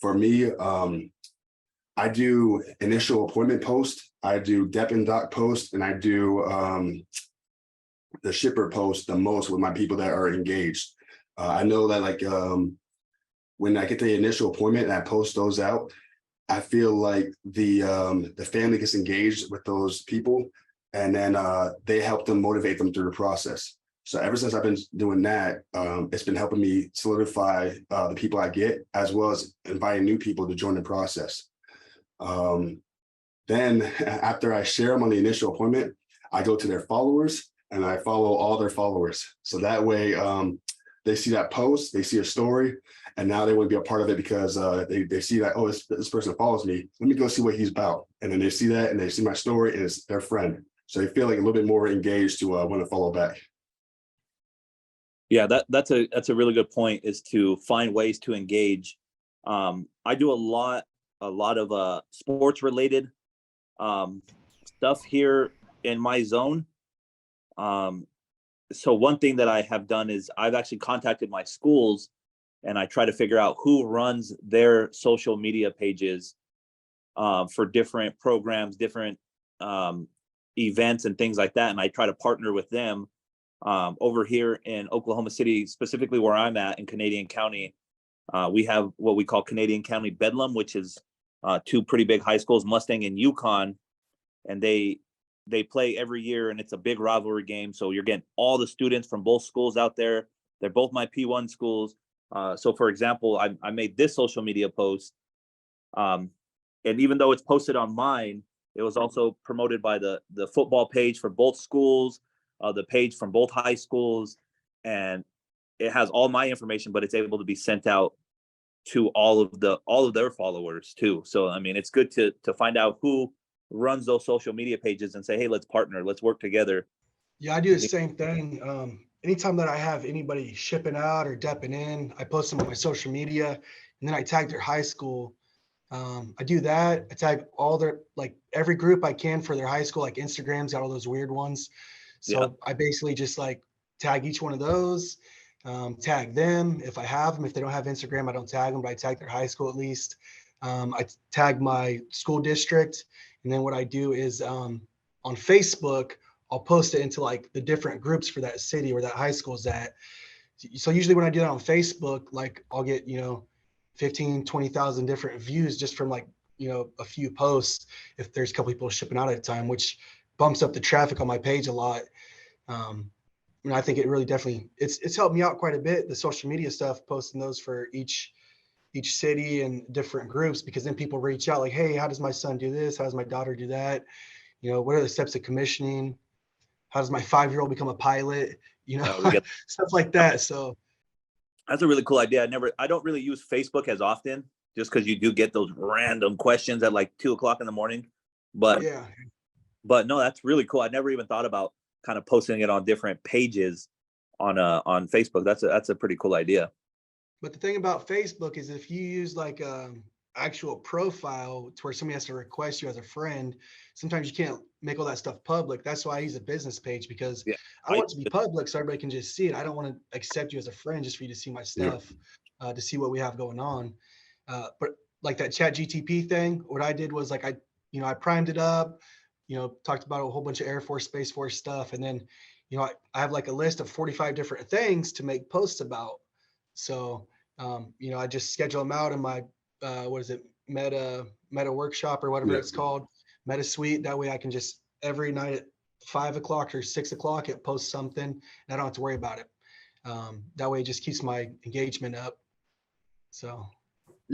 For me, I do initial appointment post, I do dep and doc post, and I do the shipper post the most with my people that are engaged. I know that when I get the initial appointment and I post those out, I feel like the family gets engaged with those people, and then they help them motivate them through the process. So ever since I've been doing that, it's been helping me solidify the people I get, as well as inviting new people to join the process. Then after I share them on the initial appointment, I go to their followers and I follow all their followers. So that way they see that post, they see a story, and now they want to be a part of it because they see that, oh, this person follows me. Let me go see what he's about. And then they see that and they see my story and it's their friend. So they feel like a little bit more engaged to want to follow back. Yeah, that's a really good point, is to find ways to engage. I do a lot of sports related stuff here in my zone. So one thing that I have done is I've actually contacted my schools and I try to figure out who runs their social media pages for different programs, different events and things like that. And I try to partner with them. Over here in Oklahoma City, specifically where I'm at in Canadian County, we have what we call Canadian County Bedlam, which is two pretty big high schools, Mustang and Yukon, and they play every year, and it's a big rivalry game. So you're getting all the students from both schools out there. They're both my P1 schools. So for example, I made this social media post, and even though it's posted on mine, it was also promoted by the football page for both schools, the page from both high schools, and it has all my information, but it's able to be sent out to all of their followers too. So I mean, it's good to find out who runs those social media pages and say, hey, let's partner, let's work together. Yeah, I do the same thing. Anytime that I have anybody shipping out or depping in, I post them on my social media, and then I tag their high school. I do that. I tag all their, like every group I can for their high school, like Instagram's got all those weird ones. So Yeah. I basically just like tag each one of those, tag them if I have them. If they don't have Instagram, I don't tag them, but I tag their high school at least. I tag my school district. And then what I do is on Facebook, I'll post it into like the different groups for that city where that high school is at. So usually when I do that on Facebook, like I'll get, 15, 20,000 different views just from like, a few posts if there's a couple people shipping out at a time, which bumps up the traffic on my page a lot. And I think it really definitely, it's helped me out quite a bit, the social media stuff, posting those for each city and different groups, because then people reach out like, hey, how does my son do this? How does my daughter do that? What are the steps of commissioning? How does my 5-year-old become a pilot? Stuff like that. So that's a really cool idea. I don't really use Facebook as often, just because you do get those random questions at like 2:00 in the morning. But yeah, no, that's really cool. I never even thought about kind of posting it on different pages on Facebook. That's a pretty cool idea. but the thing about Facebook is if you use like actual profile to where somebody has to request you as a friend, sometimes you can't make all that stuff public. That's why I use a business page, because Yeah, I want it to be public so everybody can just see it. I don't want to accept you as a friend just for you to see my stuff, to see what we have going on. But like that Chat GTP thing, what I did was like I primed it up, talked about a whole bunch of Air Force, Space Force stuff, and then I have like a list of 45 different things to make posts about. So I just schedule them out in my what is it, Meta Workshop or whatever it's called, Meta Suite. That way I can just every night at 5 o'clock or 6 o'clock it posts something and I don't have to worry about it. That way it just keeps my engagement up. So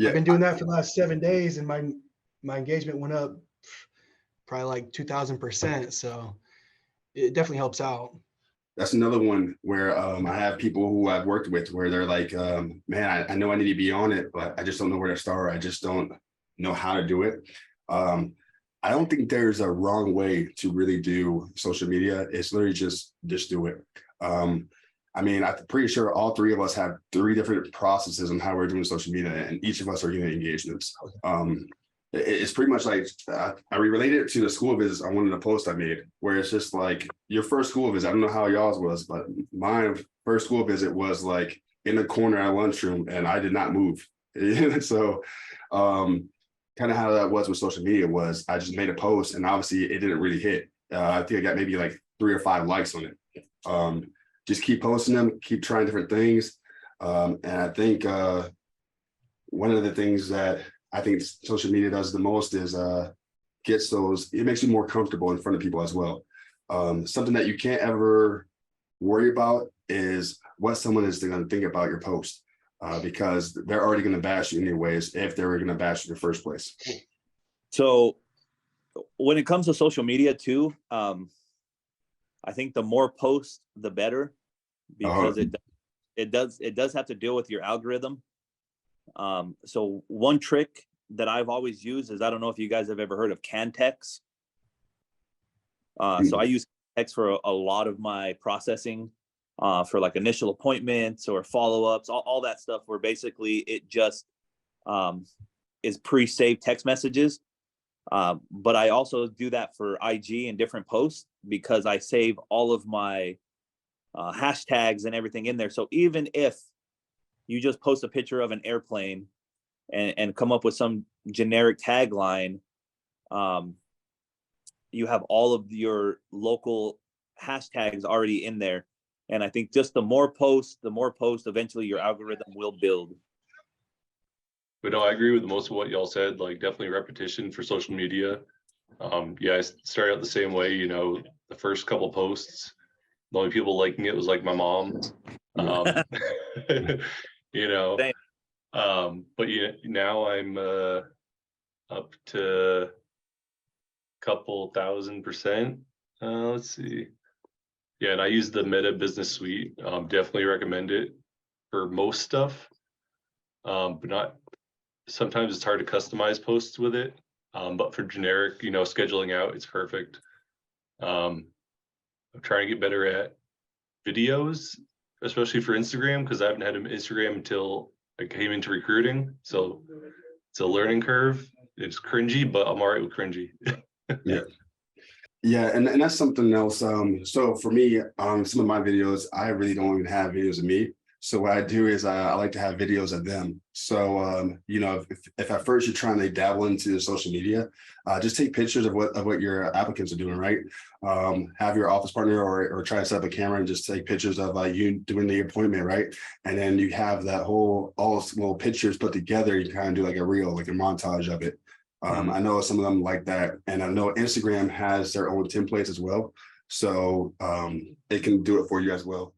I've been doing that for the last 7 days, and my engagement went up probably like 2,000%. So it definitely helps out. That's another one where I have people who I've worked with where they're like, man, I know I need to be on it, but I just don't know where to start. I just don't know how to do it. I don't think there's a wrong way to really do social media. It's literally just do it. I mean, I'm pretty sure all three of us have 3 different processes on how we're doing social media, and each of us are getting engagements. It's pretty much like I related it to the school visits on one of the posts I made, where it's just like your first school visit. I don't know how y'all's was, but my first school visit was like in the corner at lunchroom, and I did not move. So kind of how that was with social media was I just made a post and obviously it didn't really hit. I think I got maybe like 3 or 5 likes on it. Just keep posting them, keep trying different things. And I think one of the things that I think social media does the most is it makes you more comfortable in front of people as well. Something that you can't ever worry about is what someone is going to think about your post, because they're already going to bash you anyways if they were going to bash you in the first place. So when it comes to social media too, I think the more posts, the better, because it does have to deal with your algorithm. So one trick that I've always used is, I don't know if you guys have ever heard of Cantex. So I use Cantex for a lot of my processing, for like initial appointments or follow-ups, all that stuff, where basically it just is pre-saved text messages. But I also do that for IG and different posts, because I save all of my hashtags and everything in there. So even if you just post a picture of an airplane and come up with some generic tagline, you have all of your local hashtags already in there. And I think just the more posts, eventually your algorithm will build. But no, I agree with most of what y'all said, like definitely repetition for social media. Yeah, I started out the same way, you know, the first couple posts, the only people liking it was like my mom. You know, Same. but yeah, now I'm up to a couple thousand%. Let's see. Yeah, and I use the Meta Business Suite. Definitely recommend it for most stuff. But not, sometimes it's hard to customize posts with it. But for generic, you know, scheduling out, it's perfect. I'm trying to get better at videos, especially for Instagram, because I haven't had an Instagram until I came into recruiting. So it's a learning curve. It's cringy, but I'm all right with cringy. Yeah, and that's something else. So for me, some of my videos, I really don't even have videos of me. So what I do is I like to have videos of them. So you know, if at first you're trying to dabble into social media, just take pictures of what your applicants are doing, right? Have your office partner or try to set up a camera and just take pictures of you doing the appointment, right? And then you have that all little pictures put together. You kind of do like a reel, like a montage of it. I know some of them like that, and I know Instagram has their own templates as well, so it can do it for you as well.